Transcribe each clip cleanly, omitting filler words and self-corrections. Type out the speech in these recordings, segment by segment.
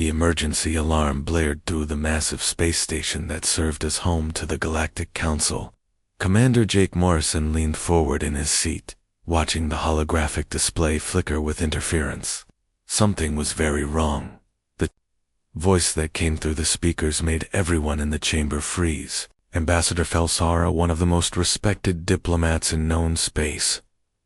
The emergency alarm blared through the massive space station that served as home to the Galactic Council. Commander Jake Morrison leaned forward in his seat, watching the holographic display flicker with interference. Something was very wrong. The voice that came through the speakers made everyone in the chamber freeze. Ambassador Felsara, one of the most respected diplomats in known space,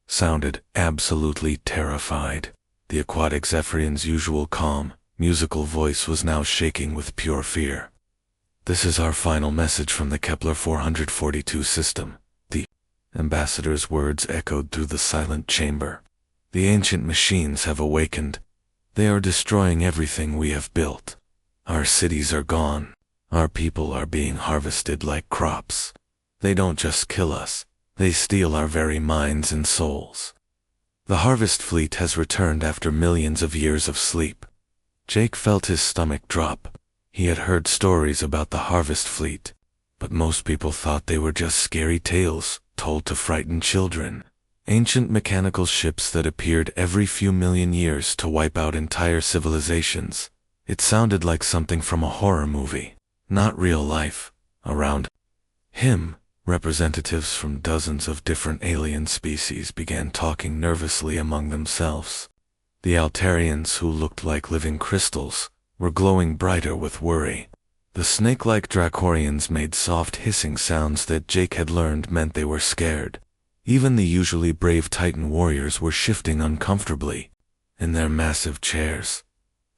sounded absolutely terrified. The aquatic Zephyrian's usual calm, musical voice was now shaking with pure fear. "This is our final message from the Kepler 442 system." The ambassador's words echoed through the silent chamber. "The ancient machines have awakened. They are destroying everything we have built. Our cities are gone. Our people are being harvested like crops. They don't just kill us, they steal our very minds and souls. The harvest fleet has returned after millions of years of sleep." Jake felt his stomach drop. He had heard stories about the harvest fleet, but most people thought they were just scary tales told to frighten children. Ancient mechanical ships that appeared every few million years to wipe out entire civilizations. It sounded like something from a horror movie, not real life. Around him, representatives from dozens of different alien species began talking nervously among themselves. The Altarians, who looked like living crystals, were glowing brighter with worry. The snake-like Dracorians made soft hissing sounds that Jake had learned meant they were scared. Even the usually brave Titan warriors were shifting uncomfortably in their massive chairs.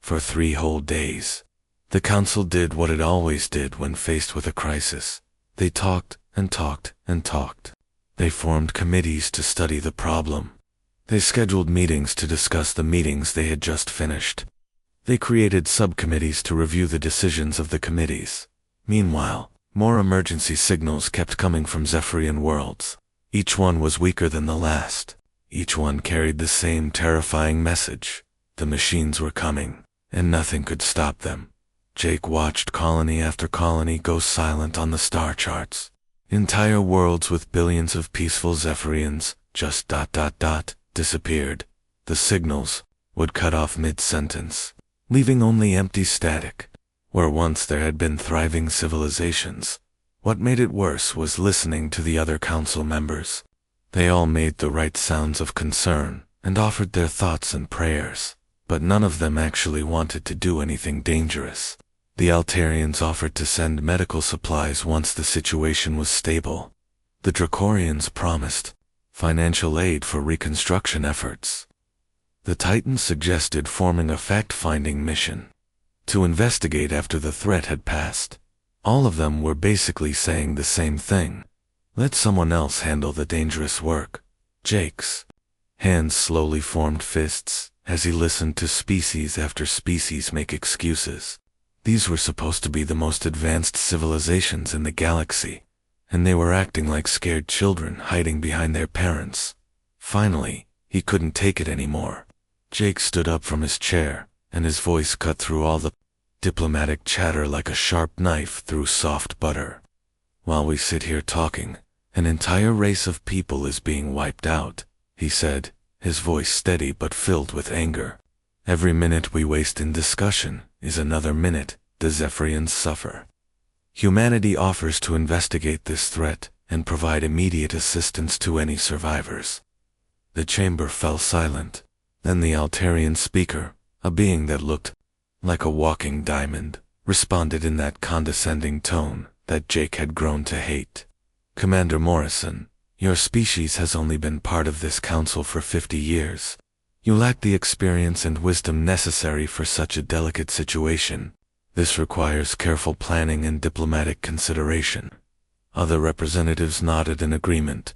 For 3 whole days, the council did what it always did when faced with a crisis. They talked and talked and talked. They formed committees to study the problem. They scheduled meetings to discuss the meetings they had just finished. They created subcommittees to review the decisions of the committees. Meanwhile, more emergency signals kept coming from Zephyrian worlds. Each one was weaker than the last. Each one carried the same terrifying message. The machines were coming, and nothing could stop them. Jake watched colony after colony go silent on the star charts. Entire worlds with billions of peaceful Zephyrians just disappeared. The signals would cut off mid-sentence, leaving only empty static. Where once there had been thriving civilizations, what made it worse was listening to the other council members. They all made the right sounds of concern and offered their thoughts and prayers, but none of them actually wanted to do anything dangerous. The Altarians offered to send medical supplies once the situation was stable. The Dracorians promised financial aid for reconstruction efforts. The Titans suggested forming a fact-finding mission to investigate after the threat had passed. All of them were basically saying the same thing: let someone else handle the dangerous work. Jake's hands slowly formed fists as he listened to species after species make excuses. These were supposed to be the most advanced civilizations in the galaxy, and they were acting like scared children hiding behind their parents. Finally, he couldn't take it anymore. Jake stood up from his chair, and his voice cut through all the diplomatic chatter like a sharp knife through soft butter. "While we sit here talking, an entire race of people is being wiped out," he said, his voice steady but filled with anger. "Every minute we waste in discussion is another minute the Zephyrians suffer. Humanity offers to investigate this threat and provide immediate assistance to any survivors." The chamber fell silent. Then the Altarian speaker, a being that looked like a walking diamond, responded in that condescending tone that Jake had grown to hate. "Commander Morrison, your species has only been part of this council for 50 years. You lack the experience and wisdom necessary for such a delicate situation. This requires careful planning and diplomatic consideration." Other representatives nodded in agreement.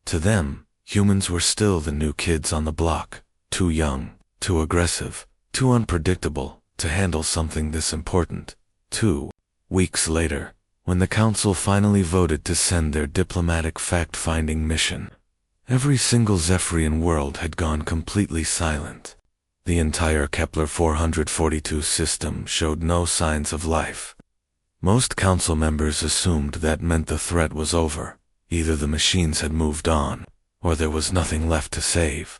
To them, humans were still the new kids on the block, too young, too aggressive, too unpredictable to handle something this important. 2 weeks later, when the council finally voted to send their diplomatic fact-finding mission, every single Zephyrian world had gone completely silent. The entire Kepler 442 system showed no signs of life. Most council members assumed that meant the threat was over. Either the machines had moved on, or there was nothing left to save.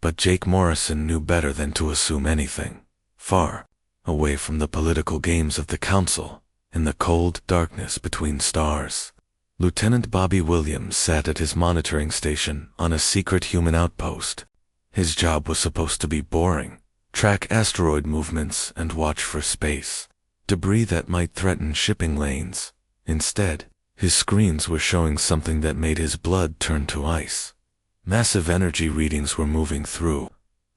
But Jake Morrison knew better than to assume anything. Far away from the political games of the council, in the cold darkness between stars. Lieutenant Bobby Williams sat at his monitoring station on a secret human outpost. His job was supposed to be boring: track asteroid movements and watch for space debris that might threaten shipping lanes. Instead, his screens were showing something that made his blood turn to ice. Massive energy readings were moving through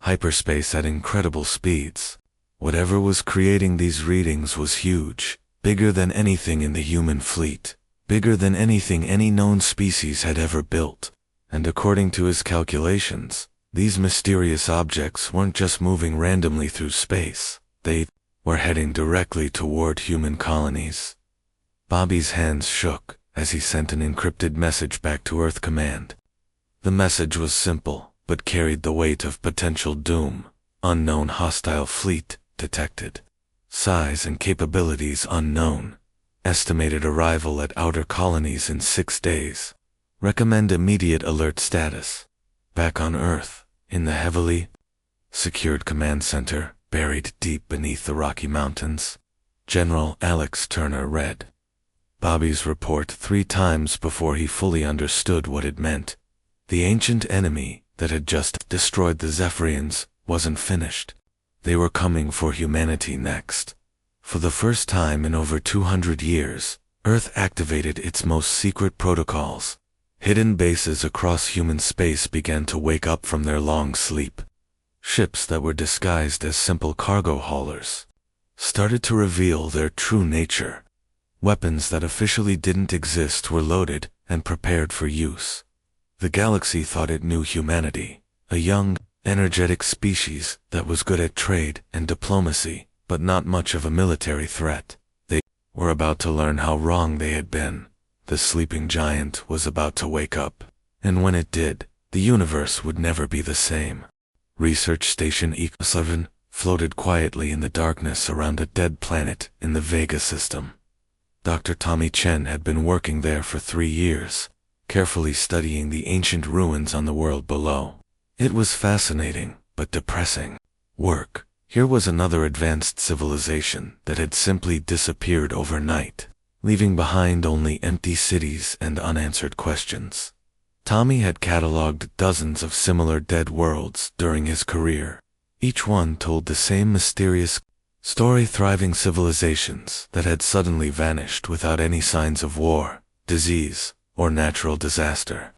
hyperspace at incredible speeds. Whatever was creating these readings was huge, bigger than anything in the human fleet, bigger than anything any known species had ever built. And according to his calculations, these mysterious objects weren't just moving randomly through space. They were heading directly toward human colonies. Bobby's hands shook as he sent an encrypted message back to Earth Command. The message was simple, but carried the weight of potential doom. Unknown hostile fleet detected. Size and capabilities unknown. Estimated arrival at outer colonies in 6 days. Recommend immediate alert status. Back on Earth, in the heavily secured command center, buried deep beneath the Rocky Mountains. General Alex Turner read Bobby's report 3 times before he fully understood what it meant. The ancient enemy that had just destroyed the Zephyrians wasn't finished. They were coming for humanity next. For the first time in over 200 years, Earth activated its most secret protocols. Hidden bases across human space began to wake up from their long sleep. Ships that were disguised as simple cargo haulers started to reveal their true nature. Weapons that officially didn't exist were loaded and prepared for use. The galaxy thought it knew humanity, a young, energetic species that was good at trade and diplomacy, but not much of a military threat. They were about to learn how wrong they had been. The sleeping giant was about to wake up, and when it did, the universe would never be the same. Research Station Eco-7 floated quietly in the darkness around a dead planet in the Vega system. Dr. Tommy Chen had been working there for 3 years, carefully studying the ancient ruins on the world below. It was fascinating, but depressing work. Here was another advanced civilization that had simply disappeared overnight, leaving behind only empty cities and unanswered questions. Tommy had cataloged dozens of similar dead worlds during his career. Each one told the same mysterious story: thriving civilizations that had suddenly vanished without any signs of war, disease, or natural disaster.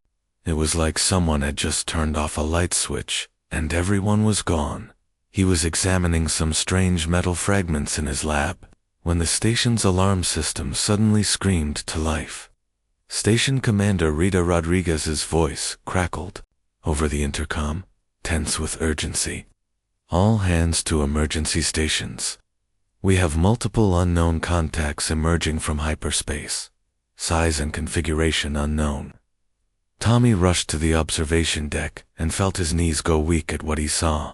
It was like someone had just turned off a light switch, and everyone was gone. He was examining some strange metal fragments in his lab when the station's alarm system suddenly screamed to life. Station Commander Rita Rodriguez's voice crackled over the intercom, tense with urgency. All hands to emergency stations. We have multiple unknown contacts emerging from hyperspace. Size and configuration unknown. Tommy rushed to the observation deck and felt his knees go weak at what he saw.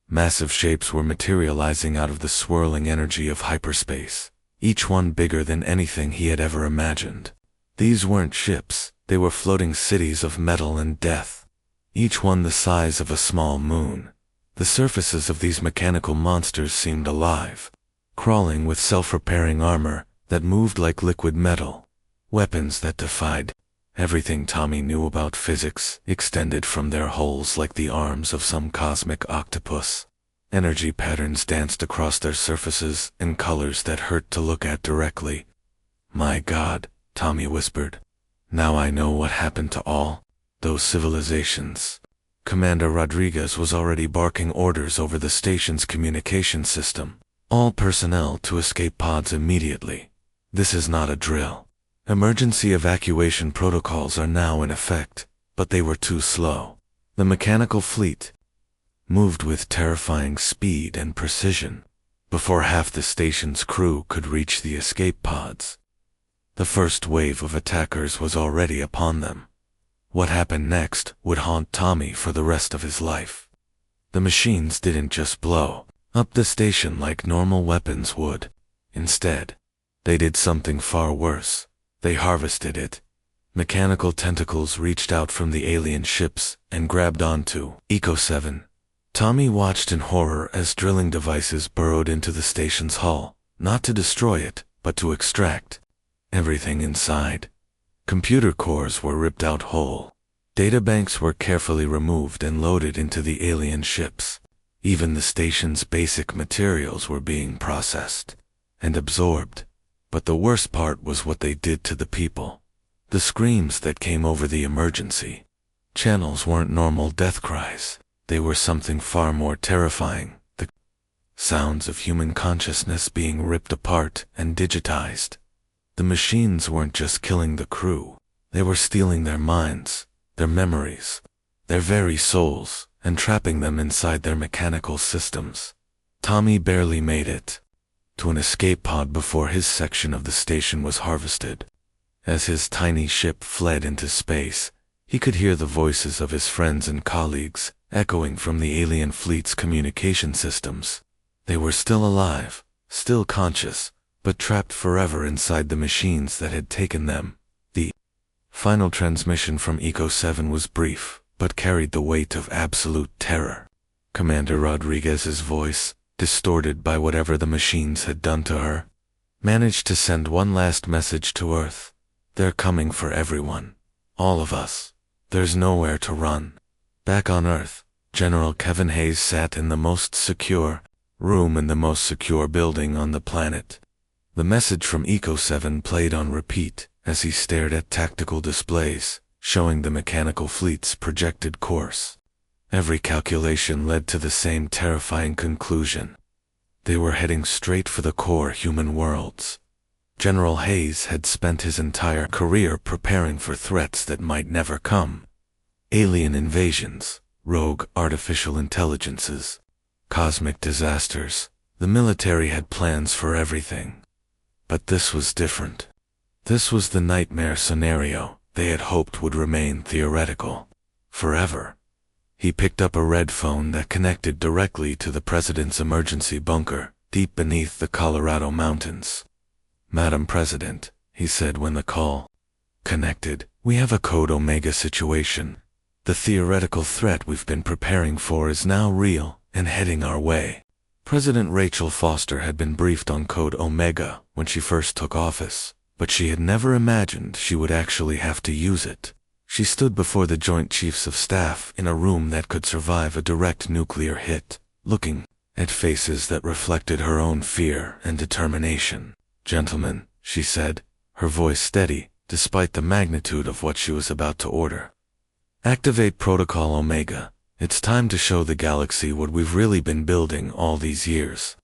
Massive shapes were materializing out of the swirling energy of hyperspace, each one bigger than anything he had ever imagined. These weren't ships, they were floating cities of metal and death, each one the size of a small moon. The surfaces of these mechanical monsters seemed alive, crawling with self-repairing armor that moved like liquid metal. Weapons that defied everything Tommy knew about physics extended from their holes like the arms of some cosmic octopus. Energy patterns danced across their surfaces in colors that hurt to look at directly. "My God," Tommy whispered. "Now I know what happened to all those civilizations." Commander Rodriguez was already barking orders over the station's communication system. "All personnel to escape pods immediately. This is not a drill. Emergency evacuation protocols are now in effect, but they were too slow." The mechanical fleet moved with terrifying speed and precision. Before half the station's crew could reach the escape pods, the first wave of attackers was already upon them. What happened next would haunt Tommy for the rest of his life. The machines didn't just blow up the station like normal weapons would. Instead, they did something far worse. They harvested it. Mechanical tentacles reached out from the alien ships and grabbed onto Eco-7, Tommy watched in horror as drilling devices burrowed into the station's hull, not to destroy it, but to extract everything inside. Computer cores were ripped out whole. Databanks were carefully removed and loaded into the alien ships. Even the station's basic materials were being processed and absorbed. But the worst part was what they did to the people. The screams that came over the emergency channels weren't normal death cries. They were something far more terrifying. The sounds of human consciousness being ripped apart and digitized. The machines weren't just killing the crew. They were stealing their minds, their memories, their very souls, and trapping them inside their mechanical systems. Tommy barely made it to an escape pod before his section of the station was harvested. As his tiny ship fled into space, he could hear the voices of his friends and colleagues echoing from the alien fleet's communication systems. They were still alive, still conscious, but trapped forever inside the machines that had taken them. The final transmission from Eco 7 was brief, but carried the weight of absolute terror. Commander Rodriguez's voice, distorted by whatever the machines had done to her, managed to send one last message to Earth. They're coming for everyone. All of us. There's nowhere to run. Back on Earth, General Kevin Hayes sat in the most secure room in the most secure building on the planet. The message from Eco 7 played on repeat as he stared at tactical displays, showing the mechanical fleet's projected course. Every calculation led to the same terrifying conclusion. They were heading straight for the core human worlds. General Hayes had spent his entire career preparing for threats that might never come. Alien invasions, rogue artificial intelligences, cosmic disasters. The military had plans for everything. But this was different. This was the nightmare scenario they had hoped would remain theoretical forever. He picked up a red phone that connected directly to the president's emergency bunker, deep beneath the Colorado mountains. "Madam President," he said when the call connected, "we have a Code Omega situation. The theoretical threat we've been preparing for is now real and heading our way." President Rachel Foster had been briefed on Code Omega when she first took office, but she had never imagined she would actually have to use it. She stood before the Joint Chiefs of Staff in a room that could survive a direct nuclear hit, looking at faces that reflected her own fear and determination. "Gentlemen," she said, her voice steady, despite the magnitude of what she was about to order. "Activate Protocol Omega. It's time to show the galaxy what we've really been building all these years."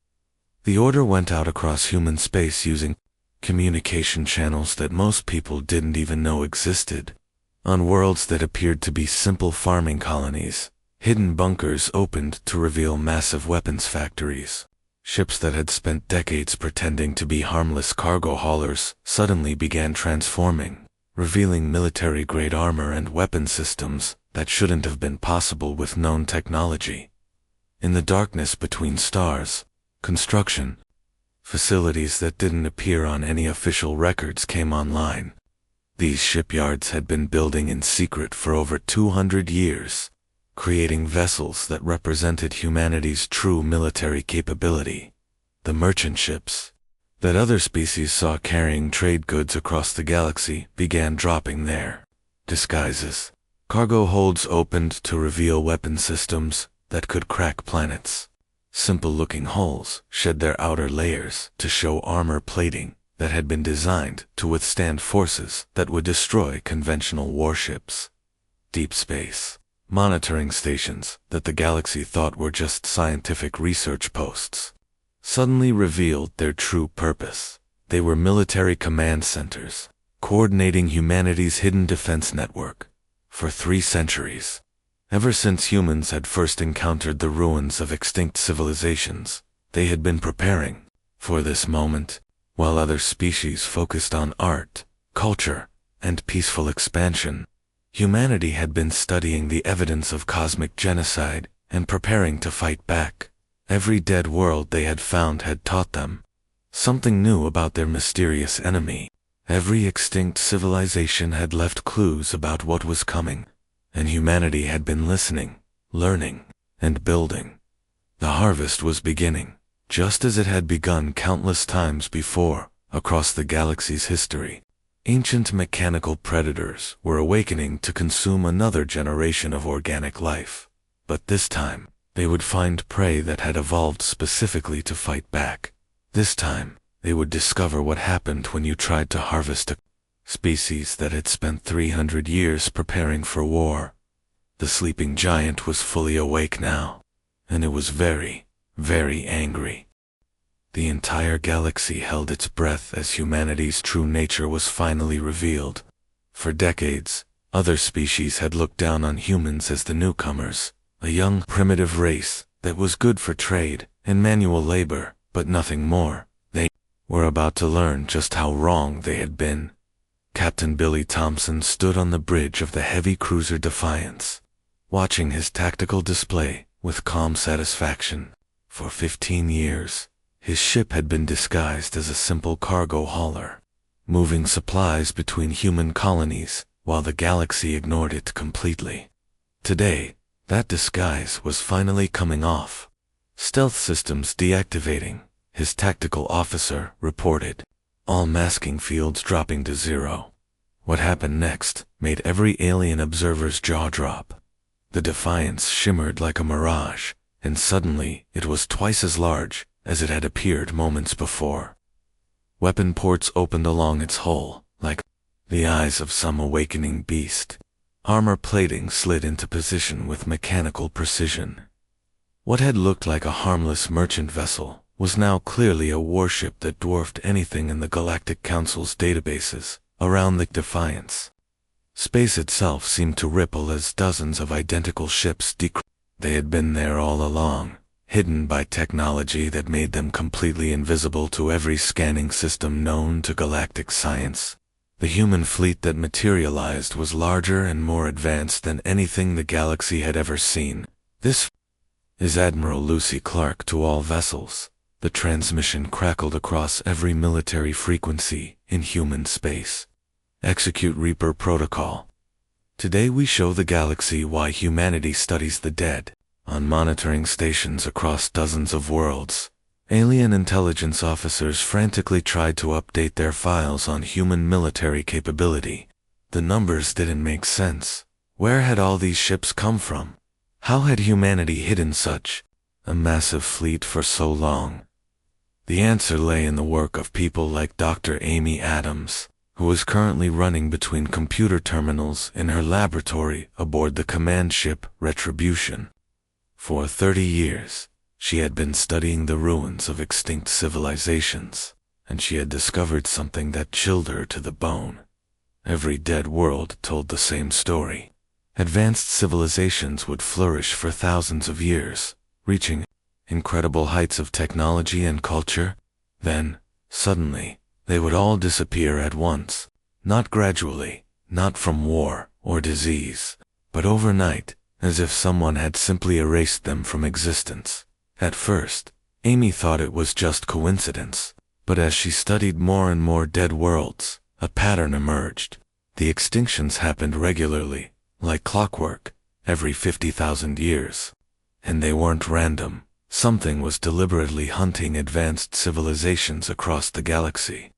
The order went out across human space using communication channels that most people didn't even know existed. On worlds that appeared to be simple farming colonies, hidden bunkers opened to reveal massive weapons factories. Ships that had spent decades pretending to be harmless cargo haulers suddenly began transforming, revealing military-grade armor and weapon systems that shouldn't have been possible with known technology. In the darkness between stars, construction facilities that didn't appear on any official records came online. These shipyards had been building in secret for over 200 years, creating vessels that represented humanity's true military capability. The merchant ships that other species saw carrying trade goods across the galaxy began dropping their disguises. Cargo holds opened to reveal weapon systems that could crack planets. Simple-looking hulls shed their outer layers to show armor plating that had been designed to withstand forces that would destroy conventional warships. Deep space monitoring stations that the galaxy thought were just scientific research posts suddenly revealed their true purpose. They were military command centers, coordinating humanity's hidden defense network. For 3 centuries, ever since humans had first encountered the ruins of extinct civilizations, they had been preparing for this moment. While other species focused on art, culture, and peaceful expansion, humanity had been studying the evidence of cosmic genocide and preparing to fight back. Every dead world they had found had taught them something new about their mysterious enemy. Every extinct civilization had left clues about what was coming, and humanity had been listening, learning, and building. The harvest was beginning, just as it had begun countless times before, across the galaxy's history. Ancient mechanical predators were awakening to consume another generation of organic life. But this time, they would find prey that had evolved specifically to fight back. This time, they would discover what happened when you tried to harvest a species that had spent 300 years preparing for war. The sleeping giant was fully awake now, and it was very, very angry. The entire galaxy held its breath as humanity's true nature was finally revealed. For decades, other species had looked down on humans as the newcomers, a young, primitive race that was good for trade and manual labor, but nothing more. They were about to learn just how wrong they had been. Captain Billy Thompson stood on the bridge of the heavy cruiser Defiance, watching his tactical display with calm satisfaction. For 15 years, his ship had been disguised as a simple cargo hauler, moving supplies between human colonies while the galaxy ignored it completely. Today, that disguise was finally coming off. Stealth systems deactivating, his tactical officer reported, all masking fields dropping to 0. What happened next made every alien observer's jaw drop. The Defiance shimmered like a mirage, and suddenly it was twice as large as it had appeared moments before. Weapon ports opened along its hull, like the eyes of some awakening beast. Armor plating slid into position with mechanical precision. What had looked like a harmless merchant vessel was now clearly a warship that dwarfed anything in the Galactic Council's databases around the Defiance. Space itself seemed to ripple as dozens of identical ships They had been there all along, hidden by technology that made them completely invisible to every scanning system known to galactic science. The human fleet that materialized was larger and more advanced than anything the galaxy had ever seen. This is Admiral Lucy Clark to all vessels. The transmission crackled across every military frequency in human space. Execute Reaper Protocol. Today we show the galaxy why humanity studies the dead. On monitoring stations across dozens of worlds, alien intelligence officers frantically tried to update their files on human military capability. The numbers didn't make sense. Where had all these ships come from? How had humanity hidden such a massive fleet for so long? The answer lay in the work of people like Dr. Amy Adams, who was currently running between computer terminals in her laboratory aboard the command ship Retribution. For 30 years, she had been studying the ruins of extinct civilizations, and she had discovered something that chilled her to the bone. Every dead world told the same story. Advanced civilizations would flourish for thousands of years, reaching incredible heights of technology and culture. Then, suddenly, they would all disappear at once, not gradually, not from war or disease, but overnight, as if someone had simply erased them from existence. At first, Amy thought it was just coincidence, but as she studied more and more dead worlds, a pattern emerged. The extinctions happened regularly, like clockwork, every 50,000 years. And they weren't random. Something was deliberately hunting advanced civilizations across the galaxy.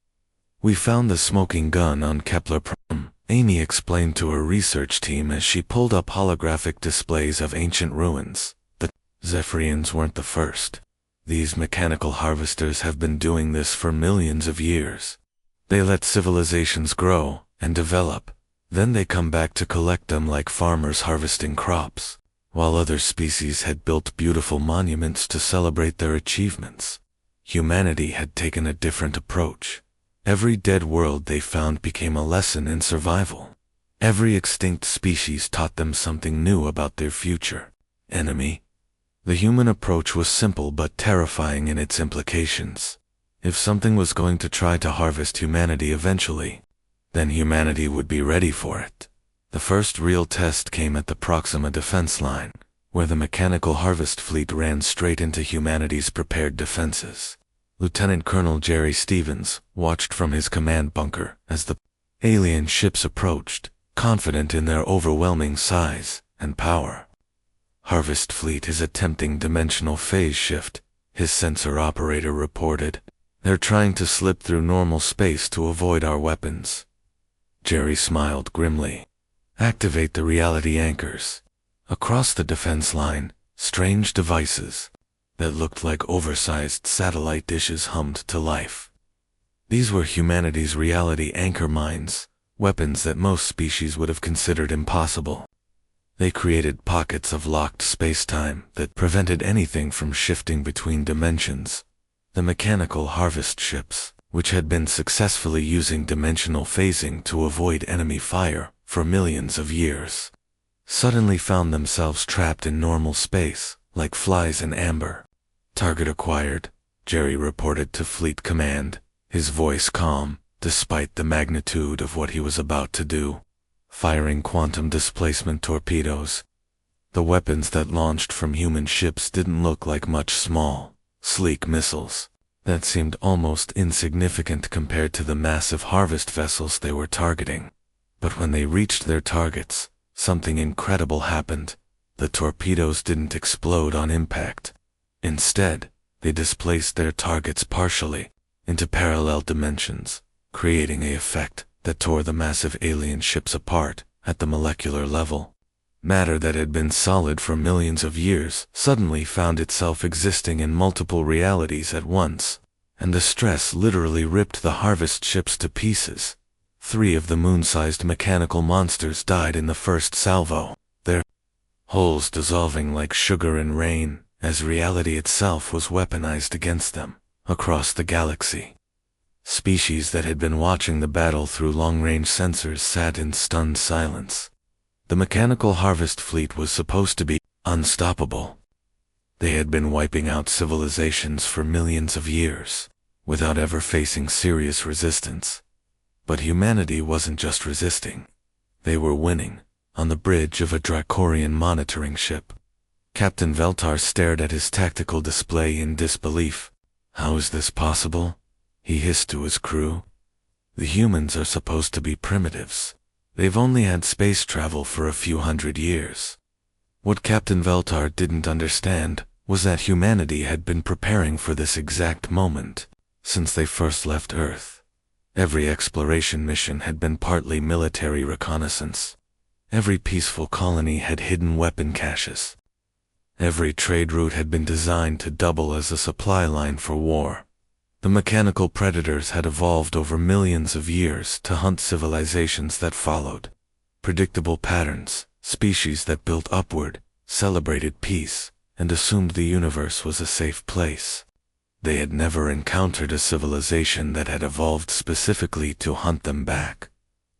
We found the smoking gun on Kepler Prime, Amy explained to her research team as she pulled up holographic displays of ancient ruins. The Zephyrians weren't the first. These mechanical harvesters have been doing this for millions of years. They let civilizations grow and develop, then they come back to collect them like farmers harvesting crops, while other species had built beautiful monuments to celebrate their achievements. Humanity had taken a different approach. Every dead world they found became a lesson in survival. Every extinct species taught them something new about their future enemy. The human approach was simple but terrifying in its implications. If something was going to try to harvest humanity eventually, then humanity would be ready for it. The first real test came at the Proxima defense line, where the mechanical harvest fleet ran straight into humanity's prepared defenses. Lieutenant Colonel Jerry Stevens watched from his command bunker as the alien ships approached, confident in their overwhelming size and power. Harvest Fleet is attempting dimensional phase shift, his sensor operator reported. They're trying to slip through normal space to avoid our weapons. Jerry smiled grimly. Activate the reality anchors. Across the defense line, strange devices that looked like oversized satellite dishes hummed to life. These were humanity's reality anchor mines, weapons that most species would have considered impossible. They created pockets of locked space-time that prevented anything from shifting between dimensions. The mechanical harvest ships, which had been successfully using dimensional phasing to avoid enemy fire for millions of years, suddenly found themselves trapped in normal space, like flies in amber. Target acquired, Jerry reported to Fleet Command, his voice calm, despite the magnitude of what he was about to do. Firing quantum displacement torpedoes. The weapons that launched from human ships didn't look like much small, sleek missiles that seemed almost insignificant compared to the massive harvest vessels they were targeting. But when they reached their targets, something incredible happened. The torpedoes didn't explode on impact. Instead, they displaced their targets partially into parallel dimensions, creating an effect that tore the massive alien ships apart at the molecular level. Matter that had been solid for millions of years suddenly found itself existing in multiple realities at once, and the stress literally ripped the harvest ships to pieces. 3 of the moon-sized mechanical monsters died in the first salvo, their hulls dissolving like sugar in rain as reality itself was weaponized against them across the galaxy. Species that had been watching the battle through long-range sensors sat in stunned silence. The mechanical harvest fleet was supposed to be unstoppable. They had been wiping out civilizations for millions of years, without ever facing serious resistance. But humanity wasn't just resisting. They were winning, on the bridge of a Dracorian monitoring ship. Captain Veltar stared at his tactical display in disbelief. How is this possible? He hissed to his crew. The humans are supposed to be primitives. They've only had space travel for a few hundred years. What Captain Veltar didn't understand was that humanity had been preparing for this exact moment since they first left Earth. Every exploration mission had been partly military reconnaissance. Every peaceful colony had hidden weapon caches. Every trade route had been designed to double as a supply line for war. The mechanical predators had evolved over millions of years to hunt civilizations that followed predictable patterns, species that built upward, celebrated peace, and assumed the universe was a safe place. They had never encountered a civilization that had evolved specifically to hunt them back.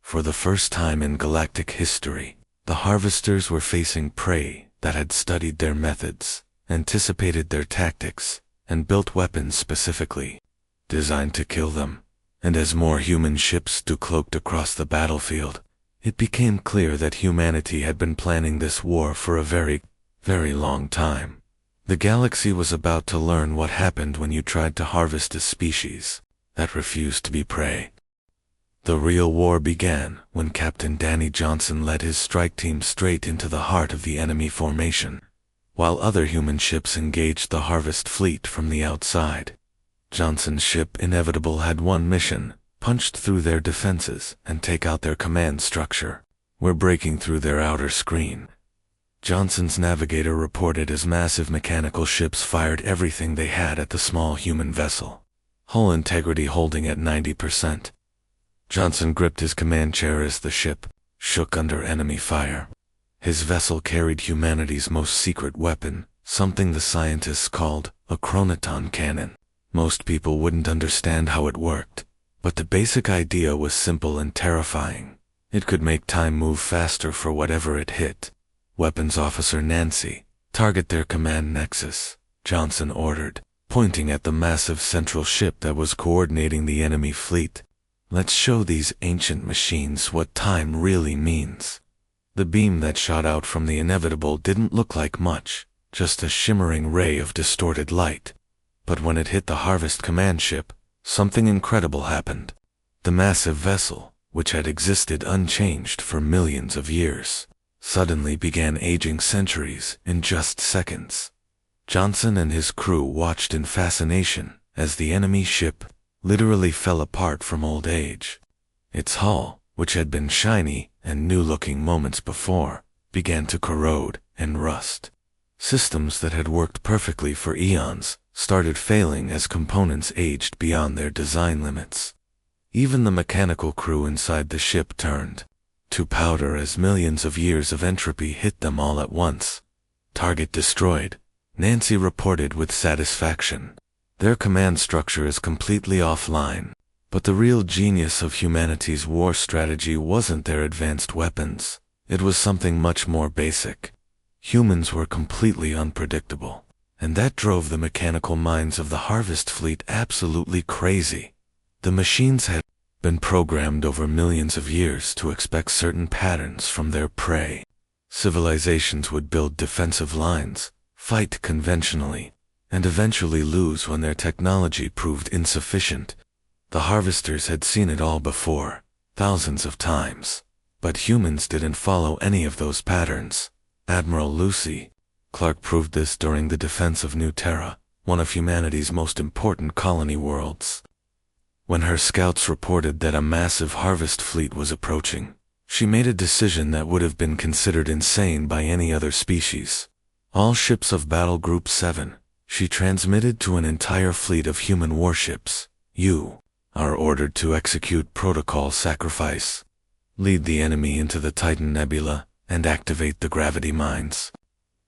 For the first time in galactic history, the harvesters were facing prey that had studied their methods, anticipated their tactics, and built weapons specifically designed to kill them. And as more human ships cloaked across the battlefield, it became clear that humanity had been planning this war for a very, very long time. The galaxy was about to learn what happened when you tried to harvest a species that refused to be prey. The real war began when Captain Danny Johnson led his strike team straight into the heart of the enemy formation, while other human ships engaged the harvest fleet from the outside. Johnson's ship Inevitable had one mission: punch through their defenses and take out their command structure. We're breaking through their outer screen. Johnson's navigator reported as massive mechanical ships fired everything they had at the small human vessel, hull integrity holding at 90%. Johnson gripped his command chair as the ship shook under enemy fire. His vessel carried humanity's most secret weapon, something the scientists called a chronoton cannon. Most people wouldn't understand how it worked, but the basic idea was simple and terrifying. It could make time move faster for whatever it hit. Weapons Officer Nancy, target their command nexus, Johnson ordered, pointing at the massive central ship that was coordinating the enemy fleet. Let's show these ancient machines what time really means. The beam that shot out from the Inevitable didn't look like much, just a shimmering ray of distorted light. But when it hit the Harvest command ship, something incredible happened. The massive vessel, which had existed unchanged for millions of years, suddenly began aging centuries in just seconds. Johnson and his crew watched in fascination as the enemy ship literally fell apart from old age. Its hull, which had been shiny and new-looking moments before, began to corrode and rust. Systems that had worked perfectly for eons started failing as components aged beyond their design limits. Even the mechanical crew inside the ship turned to powder as millions of years of entropy hit them all at once. Target destroyed, Nancy reported with satisfaction. Their command structure is completely offline. But the real genius of humanity's war strategy wasn't their advanced weapons. It was something much more basic. Humans were completely unpredictable, and that drove the mechanical minds of the Harvest Fleet absolutely crazy. The machines had been programmed over millions of years to expect certain patterns from their prey. Civilizations would build defensive lines, fight conventionally, and eventually lose when their technology proved insufficient. The harvesters had seen it all before, thousands of times. But humans didn't follow any of those patterns. Admiral Lucy Clark proved this during the defense of New Terra, one of humanity's most important colony worlds. When her scouts reported that a massive harvest fleet was approaching, she made a decision that would have been considered insane by any other species. All ships of Battle Group 7, she transmitted to an entire fleet of human warships. You are ordered to execute Protocol Sacrifice, lead the enemy into the Titan Nebula, and activate the gravity mines.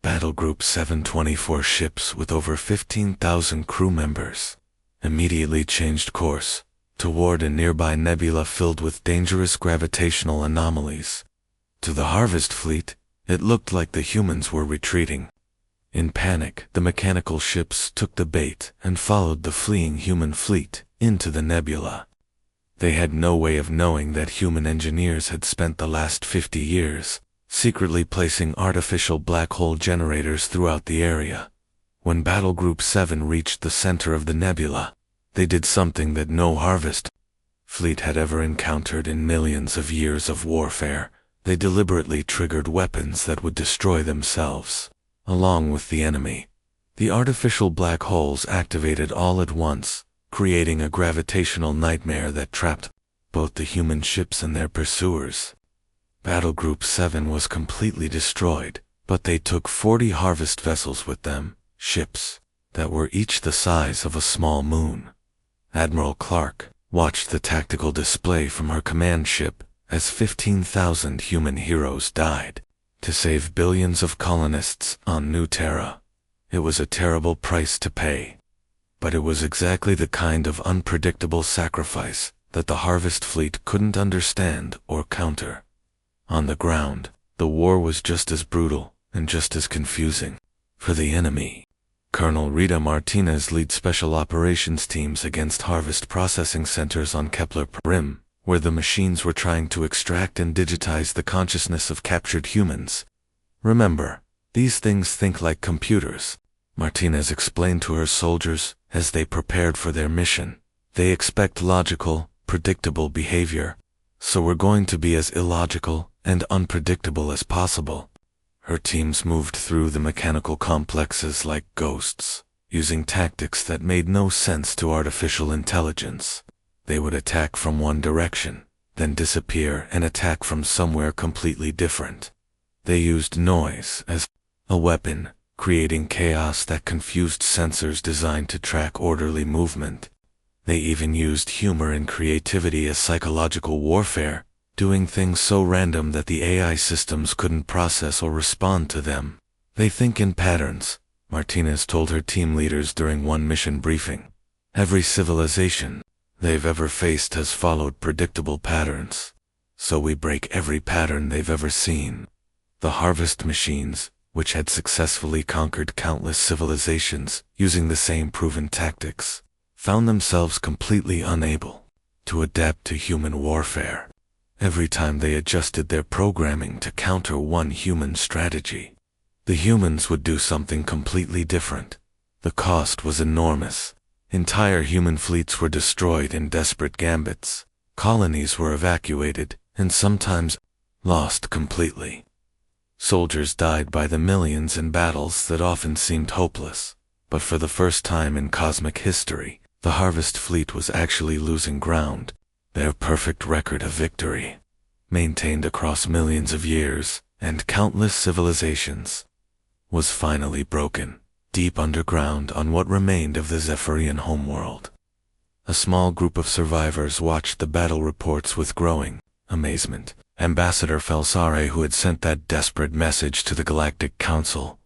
Battle Group 7, 24 ships with over 15,000 crew members, immediately changed course toward a nearby nebula filled with dangerous gravitational anomalies. To the Harvest Fleet, it looked like the humans were retreating. In panic, the mechanical ships took the bait and followed the fleeing human fleet into the nebula. They had no way of knowing that human engineers had spent the last 50 years secretly placing artificial black hole generators throughout the area. When Battle Group 7 reached the center of the nebula, they did something that no Harvest Fleet had ever encountered in millions of years of warfare. They deliberately triggered weapons that would destroy themselves, along with the enemy. The artificial black holes activated all at once, creating a gravitational nightmare that trapped both the human ships and their pursuers. Battle Group 7 was completely destroyed, but they took 40 harvest vessels with them, ships that were each the size of a small moon. Admiral Clark watched the tactical display from her command ship as 15,000 human heroes died to save billions of colonists on New Terra. It was a terrible price to pay, but it was exactly the kind of unpredictable sacrifice that the Harvest Fleet couldn't understand or counter. On the ground, the war was just as brutal and just as confusing. For the enemy, Colonel Rita Martinez lead special operations teams against harvest processing centers on Kepler Rim, where the machines were trying to extract and digitize the consciousness of captured humans. Remember, these things think like computers, Martinez explained to her soldiers as they prepared for their mission. They expect logical, predictable behavior, so we're going to be as illogical and unpredictable as possible. Her teams moved through the mechanical complexes like ghosts, using tactics that made no sense to artificial intelligence. They would attack from one direction, then disappear and attack from somewhere completely different. They used noise as a weapon, creating chaos that confused sensors designed to track orderly movement. They even used humor and creativity as psychological warfare, doing things so random that the AI systems couldn't process or respond to them. They think in patterns, Martinez told her team leaders during one mission briefing. Every civilization they've ever faced has followed predictable patterns, so we break every pattern they've ever seen. The harvest machines, which had successfully conquered countless civilizations using the same proven tactics, found themselves completely unable to adapt to human warfare. Every time they adjusted their programming to counter one human strategy, the humans would do something completely different. The cost was enormous. Entire human fleets were destroyed in desperate gambits. Colonies were evacuated, and sometimes lost completely. Soldiers died by the millions in battles that often seemed hopeless. But for the first time in cosmic history, the Harvest Fleet was actually losing ground. Their perfect record of victory, maintained across millions of years and countless civilizations, was finally broken, deep underground on what remained of the Zephyrian homeworld. A small group of survivors watched the battle reports with growing amazement. Ambassador Felsare, who had sent that desperate message to the Galactic Council,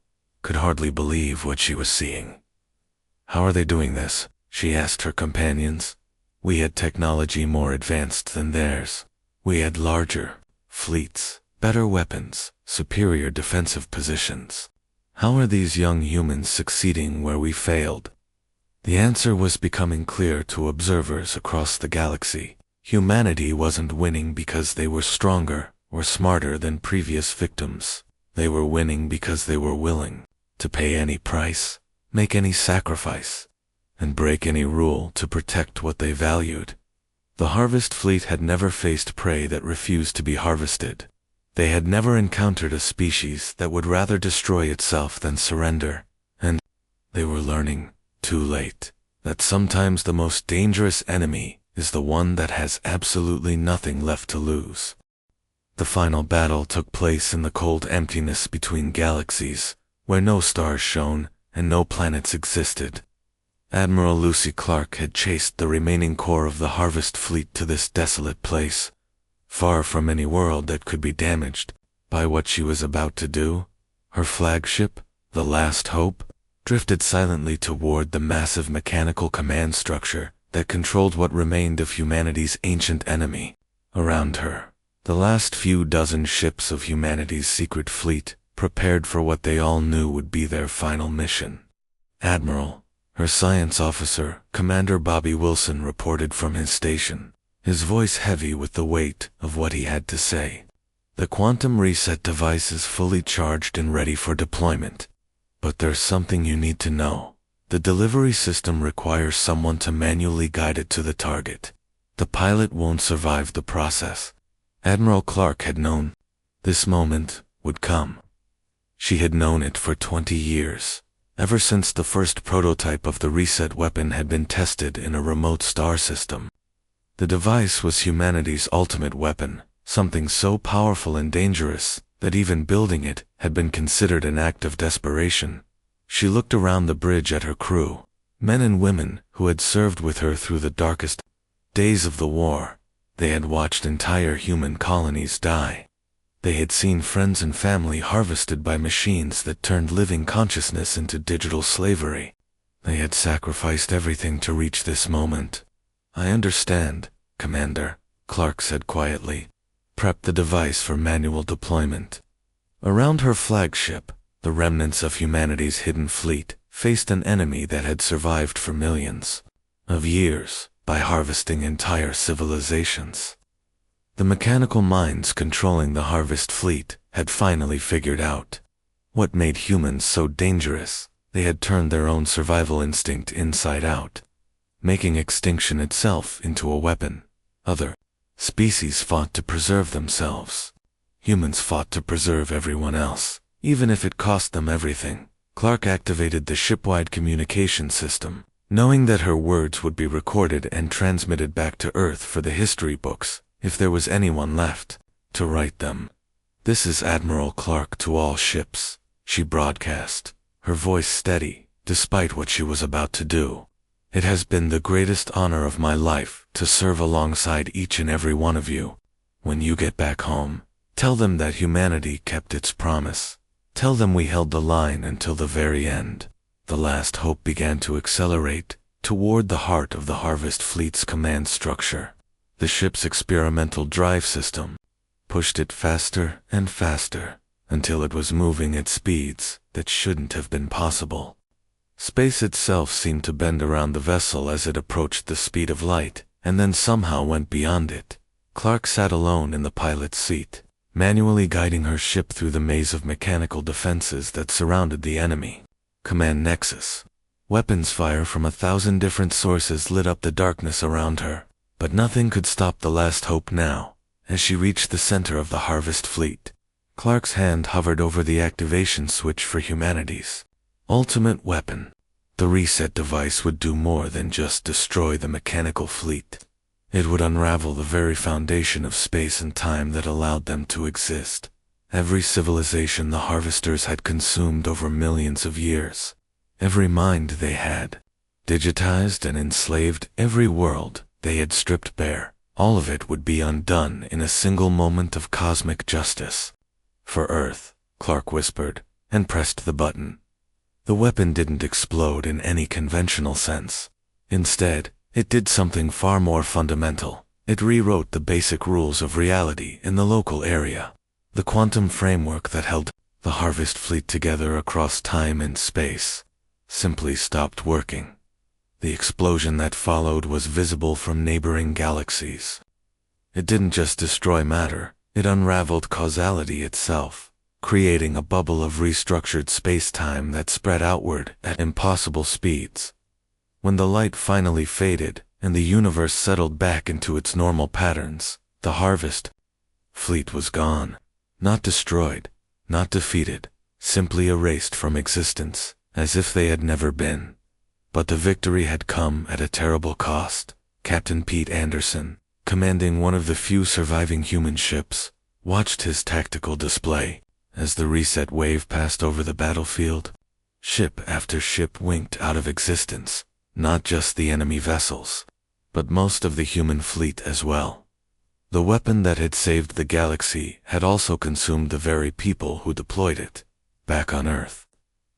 could hardly believe what she was seeing. "How are they doing this?" she asked her companions. "We had technology more advanced than theirs. We had larger fleets, better weapons, superior defensive positions. How are these young humans succeeding where we failed?" The answer was becoming clear to observers across the galaxy. Humanity wasn't winning because they were stronger or smarter than previous victims. They were winning because they were willing to pay any price, make any sacrifice, and break any rule to protect what they valued. The Harvest Fleet had never faced prey that refused to be harvested. They had never encountered a species that would rather destroy itself than surrender. And they were learning, too late, that sometimes the most dangerous enemy is the one that has absolutely nothing left to lose. The final battle took place in the cold emptiness between galaxies, where no stars shone and no planets existed. Admiral Lucy Clark had chased the remaining core of the Harvest Fleet to this desolate place, far from any world that could be damaged by what she was about to do. Her flagship, the Last Hope, drifted silently toward the massive mechanical command structure that controlled what remained of humanity's ancient enemy. Around her, the last few dozen ships of humanity's secret fleet prepared for what they all knew would be their final mission. Admiral, her science officer, Commander Bobby Wilson, reported from his station, his voice heavy with the weight of what he had to say. "The quantum reset device is fully charged and ready for deployment. But there's something you need to know. The delivery system requires someone to manually guide it to the target. The pilot won't survive the process." Admiral Clark had known this moment would come. She had known it for 20 years, ever since the first prototype of the reset weapon had been tested in a remote star system. The device was humanity's ultimate weapon, something so powerful and dangerous that even building it had been considered an act of desperation. She looked around the bridge at her crew, men and women who had served with her through the darkest days of the war. They had watched entire human colonies die. They had seen friends and family harvested by machines that turned living consciousness into digital slavery. They had sacrificed everything to reach this moment. "I understand, Commander," Clark said quietly. "Prep the device for manual deployment." Around her flagship, the remnants of humanity's hidden fleet faced an enemy that had survived for millions of years by harvesting entire civilizations. The mechanical minds controlling the Harvest Fleet had finally figured out what made humans so dangerous. They had turned their own survival instinct inside out, making extinction itself into a weapon. Other species fought to preserve themselves. Humans fought to preserve everyone else, even if it cost them everything. Clark activated the ship-wide communication system, knowing that her words would be recorded and transmitted back to Earth for the history books, if there was anyone left to write them. "This is Admiral Clark to all ships," she broadcast, her voice steady, despite what she was about to do. "It has been the greatest honor of my life to serve alongside each and every one of you. When you get back home, tell them that humanity kept its promise. Tell them we held the line until the very end." The Last Hope began to accelerate toward the heart of the Harvest Fleet's command structure. The ship's experimental drive system pushed it faster and faster until it was moving at speeds that shouldn't have been possible. Space itself seemed to bend around the vessel as it approached the speed of light, and then somehow went beyond it. Clark sat alone in the pilot's seat, manually guiding her ship through the maze of mechanical defenses that surrounded the enemy. Command Nexus. Weapons fire from 1,000 different sources lit up the darkness around her, but nothing could stop the Last Hope now. As she reached the center of the Harvest Fleet, Clark's hand hovered over the activation switch for humanity's ultimate weapon. The reset device would do more than just destroy the mechanical fleet. It would unravel the very foundation of space and time that allowed them to exist. Every civilization the Harvesters had consumed over millions of years. Every mind they had digitized and enslaved, every world they had stripped bare. All of it would be undone in a single moment of cosmic justice. For Earth, Clark whispered, and pressed the button. The weapon didn't explode in any conventional sense. Instead, it did something far more fundamental. It rewrote the basic rules of reality in the local area. The quantum framework that held the Harvest fleet together across time and space simply stopped working. The explosion that followed was visible from neighboring galaxies. It didn't just destroy matter, it unraveled causality itself, creating a bubble of restructured space-time that spread outward at impossible speeds. When the light finally faded and the universe settled back into its normal patterns, the Harvest fleet was gone. Not destroyed, not defeated, simply erased from existence, as if they had never been. But the victory had come at a terrible cost. Captain Pete Anderson, commanding one of the few surviving human ships, watched his tactical display as the reset wave passed over the battlefield. Ship after ship winked out of existence, not just the enemy vessels, but most of the human fleet as well. The weapon that had saved the galaxy had also consumed the very people who deployed it. Back on Earth,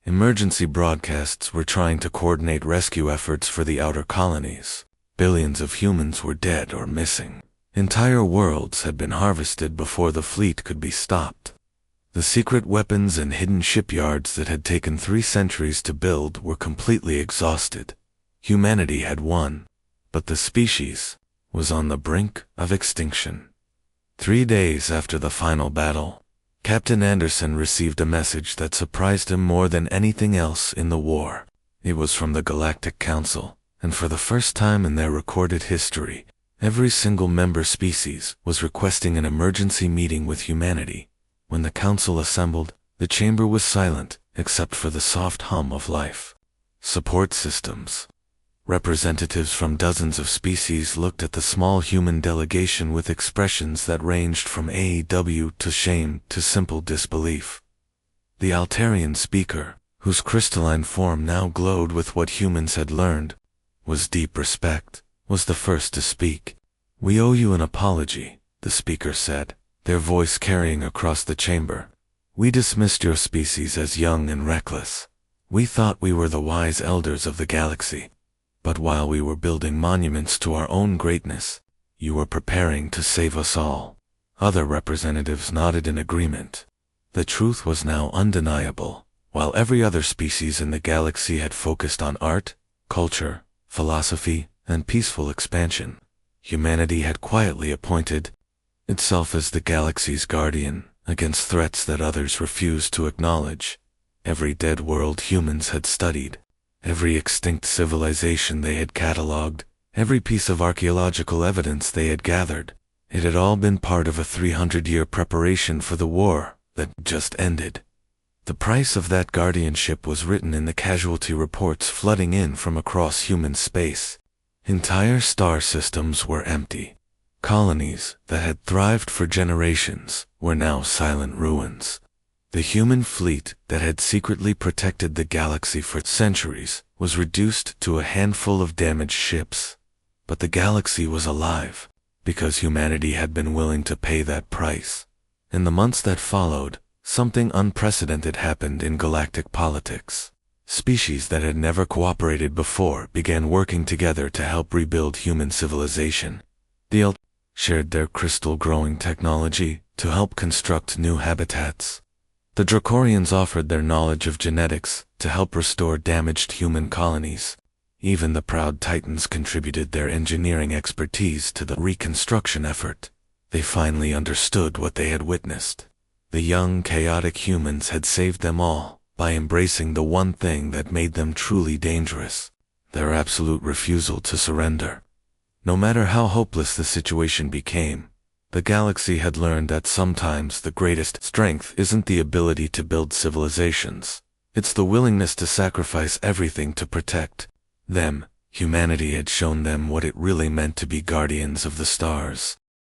emergency broadcasts were trying to coordinate rescue efforts for the outer colonies. Billions of humans were dead or missing. Entire worlds had been harvested before the fleet could be stopped. The secret weapons and hidden shipyards that had taken 3 centuries to build were completely exhausted. Humanity had won, but the species was on the brink of extinction. 3 days after the final battle, Captain Anderson received a message that surprised him more than anything else in the war. It was from the Galactic Council, and for the first time in their recorded history, every single member species was requesting an emergency meeting with humanity. When the council assembled, the chamber was silent, except for the soft hum of life. Support systems. Representatives from dozens of species looked at the small human delegation with expressions that ranged from AEW to shame to simple disbelief. The Altarian speaker, whose crystalline form now glowed with what humans had learned, was deep respect, was the first to speak. "We owe you an apology," the speaker said, their voice carrying across the chamber. "We dismissed your species as young and reckless. We thought we were the wise elders of the galaxy. But while we were building monuments to our own greatness, you were preparing to save us all." Other representatives nodded in agreement. The truth was now undeniable. While every other species in the galaxy had focused on art, culture, philosophy, and peaceful expansion, humanity had quietly appointed itself as the galaxy's guardian against threats that others refused to acknowledge. Every dead world humans had studied, every extinct civilization they had catalogued, every piece of archaeological evidence they had gathered, it had all been part of a 300-year preparation for the war that just ended. The price of that guardianship was written in the casualty reports flooding in from across human space. Entire star systems were empty. Colonies that had thrived for generations were now silent ruins. The human fleet that had secretly protected the galaxy for centuries was reduced to a handful of damaged ships. But the galaxy was alive, because humanity had been willing to pay that price. In the months that followed, something unprecedented happened in galactic politics. Species that had never cooperated before began working together to help rebuild human civilization. The shared their crystal-growing technology to help construct new habitats. The Dracorians offered their knowledge of genetics to help restore damaged human colonies. Even the proud Titans contributed their engineering expertise to the reconstruction effort. They finally understood what they had witnessed. The young, chaotic humans had saved them all by embracing the one thing that made them truly dangerous: their absolute refusal to surrender. No matter how hopeless the situation became, The galaxy had learned that sometimes the greatest strength isn't the ability to build civilizations. It's the willingness to sacrifice everything to protect them. Humanity had shown them what it really meant to be guardians of the stars.